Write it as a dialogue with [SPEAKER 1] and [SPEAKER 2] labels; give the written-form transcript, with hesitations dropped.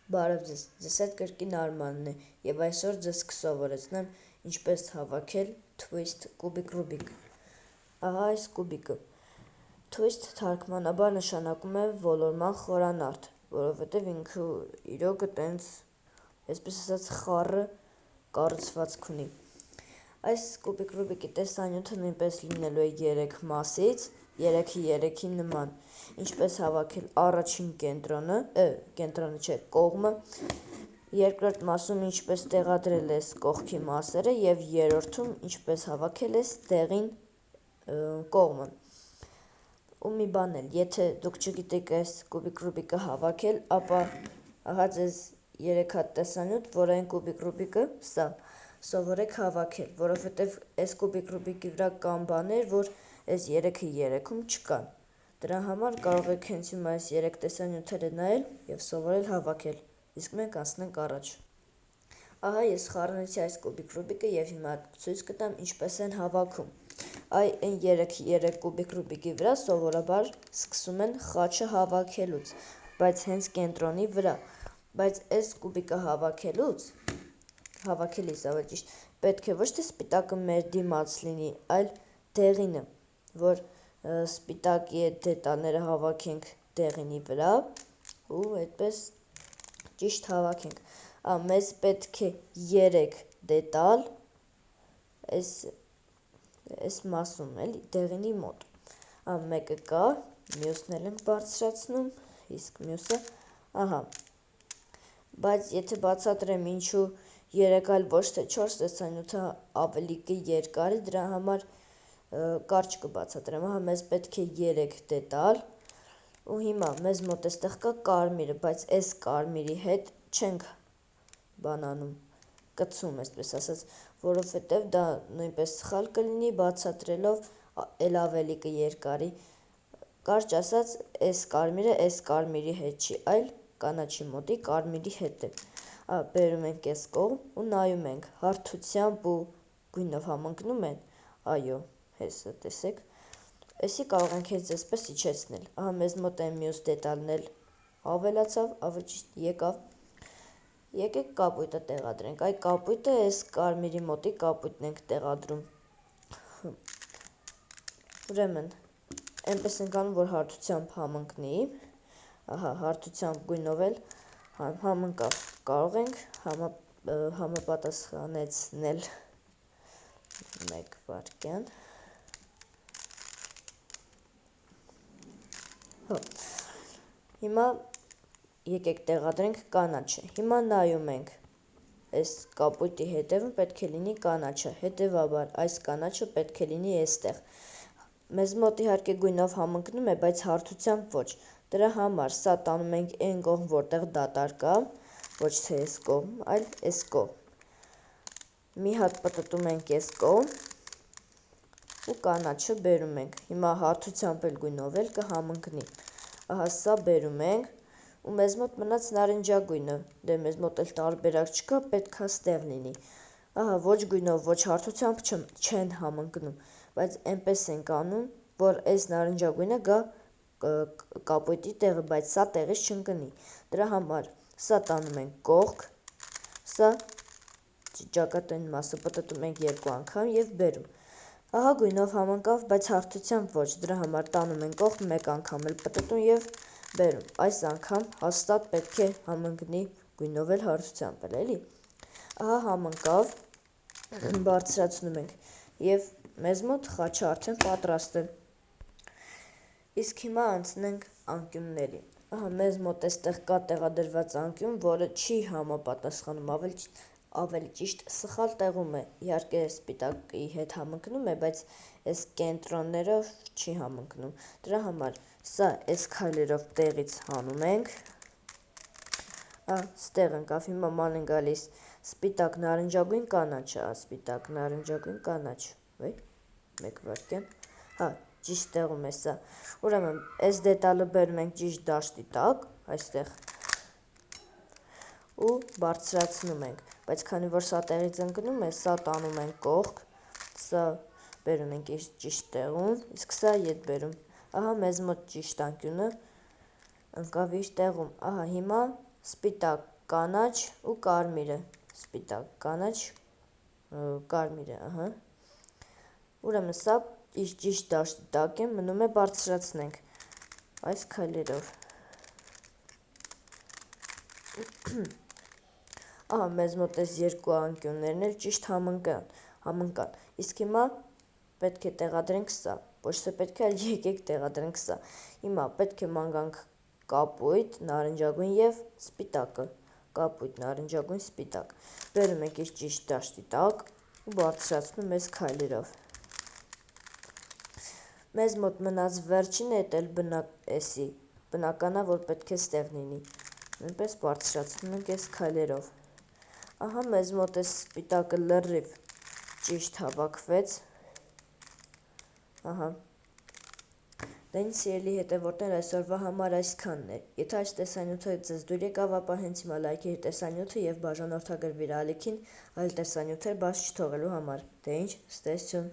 [SPEAKER 1] Բարև ձեզ, ձեզ հետ կրկին Արմանն է, և այսօր ձեզ կսովորեցնեմ ինչպես հավաքել Twist կուբիկ Rubik։ Ահա այս կուբիկը։ Twist թարգմանաբար նշանակում է ոլորման խորանարդ, որովհետև ինքը իրոքը տենց, այսպես ասած, խառը կառուցվածք ունի։ Այս կուբիկ Rubik-ի տեսանյութը նույնպես լինելու է 3 մասից, 3-ը 3-ի նման, ինչպես հավաքել առաջին կողմը, երկրորդ մասում ինչպես տեղադրել ես կողքի մասերը և երրորդում ինչպես հավաքել ես դեղին կողմը։ Ու մի բան էլ, եթե դուք չգիտեք այս կուբիկ Rubik-ը հավաքել, ապա ահա ձեզ 3 հատ տեսանյութ, որ այն կուբիկ Rubik-ը սա սովորեք հավաքել, որովհետև այս կուբիկ Rubik-ի վրա կան բաներ, որ այս 3-ը 3-ում չկան։ Դրա համար կարող եք հենց հիմա այս 3 տեսանյութերը նայել և սովորել հավաքել, իսկ մենք անցնենք առաջ։ Ահա ես խառնեցի այս կուբիկ Rubik-ը և հիմա ցույց կտամ ինչպես են հավաքում։ Այն 3 կուբիկ Rubik-ի վրա սովորաբար սկսում են խաչը հավաքելուց, բայց հենց կենտրոնի վրա, բայց այս կուբիկը հավաքելիս պետք է ոչ թե սպիտակը մեր դիմաց լինի, այլ դեղինը, որ սպիտակի այդ դետալները հավաքենք դեղինի վրա ու այդպես ճիշտ հավաքենք։ Մեզ պետք է 3 դետալ այս մասում, էլի, դեղինի մոտ։ Մեկը կա, մյուսն էլ ենք բարձրացնում, իսկ մյուսը, ահա։ Բայց եթե բացատրեմ ինչու 3 այլ ոչ թե 4 տեսանյութը ավելի կերկար է, դրա համար կարճ կբացատրեմ։ Ահա մեզ պետք է 3 դետալ ու հիմա մեզ մոտ էստեղ կա կարմիրը, բայց այս կարմիրի հետ չենք բանանում, կցում, այսպես ասած, որովհետև դա նույնպես սխալ կլինի, բացատրելով էլ ավելի կերկարի։ Կարճ ասած, այս կարմիրի հետ չի, այլ կանաչի մոտի կարմիրի հետ է։ Բերում ենք այս կողմ ու նայում ենք, հարթությամբ ու գույնով համընկնում են, այո, հեսա տեսեք, էսի կարող ենք հենց այսպես իջեցնել, ահա մեզ մոտ այն մյուս դետալն էլ ավելացավ, ավճիշտ եկավ, եկեք կապույտը տեղադրենք, այ կապույտը այս կարմիրի մոտի կապույտն ենք տեղադրում, ուրեմն, այնպես ենք անում, որ հարթությամբ համընկնի, ահա հարթությամբ գույնով էլ համընկավ, կարող ենք համապատասխանեցնել 1 վայրկյան։ Հիմա եկեք տեղադրենք կանաչը։ Հիմա նայում ենք, այս կապույտի հետևը պետք է լինի կանաչը, հետևաբար այս կանաչը պետք է լինի այստեղ։ Մեզ մոտ իհարկե գույնով համընկնում է, բայց հարթությամբ ոչ։ Դրա համար սա տանում ենք այն կողմ, որտեղ դատար կա, ոչ թե այս կողմ, այլ այս կողմ։ Մի հատ պտտում ենք այս կողմ ու կանաչը բերում ենք։ Հիմա հարթությամբ էլ գույնով էլ կհամընկնի։ Ահա սա բերում ենք ու մեզ մոտ մնաց նարնջագույնը, դե մեզ մոտ էլ տարբերակ չկա, պետքա ստեղ լինի։ Ահա ոչ գույնով, ոչ հարթությամբ չեն համընկնում, բայց այնպես ենք անում, որ այս նարնջագույնը գա կապույտի տեղը, բայց սա տեղից չընկնի։ Դրա համար սա տանում ենք կողք, սա ճակատային մասը պտտում ենք 2 անգամ և բերում։ Ահա գույնով համընկավ, բայց հարթությամբ ոչ, դրա համար տանում ենք կողք, 1 անգամ էլ պտտում և բերում։ Այս անգամ հաստատ պետք է համընկնի գույնով էլ հարթությամբ էլ, էլի։ Ահա համընկավ, բարձրացնում ենք և մեզ մոտ խաչը արդեն պատրաստ է։ Իսկ հիմա անցնենք անկյուններին։ Ահա մեզ մոտ այստեղ կա տեղադրված անկյուն, որը չի համապատասխանում, ավելի ճիշտ սխալ տեղում է, իհարկե սպիտակի հետ համընկնում է, բայց այս կենտրոններով չի համընկնում։ Դրա համար սա այս քայլերով տեղից հանում ենք, ստեղ ընկավ, հիմա ման են գալիս սպիտակ նարնջագույն կանաչը, սպիտակ նարնջագույն կանաչ, 1 վայրկյան, ճիշտ տեղում է սա, ուրեմն այս դետալը բերում ենք ճիշտ դաշտի տակ, այստեղ ու բարձրացնում ենք, բայց քանի որ սա տեղից ընկնում է, սա տանում ենք կողք, սա բերում ենք ճիշտ տեղում, իսկ սա ետ բերում, ահա մեզ մոտ ճիշտ անկյունը ընկավ իր տեղում, ահա հիմա սպիտակ կանաչ ու կարմիրը, սպիտակ, կանաչ, կարմիրը, ահա։ Ուրեմն սա իր ճիշտ դաշտի տակ է, մնում է բարձրացնենք այս քայլերով։ Ահա, մեզ մոտ այս երկու անկյուններն էլ ճիշտ համընկան, իսկ հիմա պետք է տեղադրենք սա, ոչ թե պետք է, այլ եկեք տեղադրենք սա։ Հիմա պետք է ման գանք կապույտ, նարնջագույն և սպիտակը, կապույտ, նարնջագույն, սպիտակ, բերում ենք իր ճիշտ դաշտի տակ ու բարձրացնում այս քայլերով։ Մեզ մոտ մնաց վերջինը, էդ էլ բնական է, որ պետք է ստեղ լինի, նույնպես բարձրացնում ենք այս քայլերով։ Ահա, մեզ մոտ այս սպիտակը լրիվ ճիշտ հավաքվեց, ահա։ Դե ինձ սիրելի հետևորդներ, այսօրվա համար այսքանն է։ Եթե այս տեսանյութը ձեզ դուր եկավ, ապա հենց հիմա լայքերի տեսանյութը և բաժանորդագրվիր ալիքին այլ տեսանյութեր բաց չթողելու համար։ Դե ինչ, ստեսություն։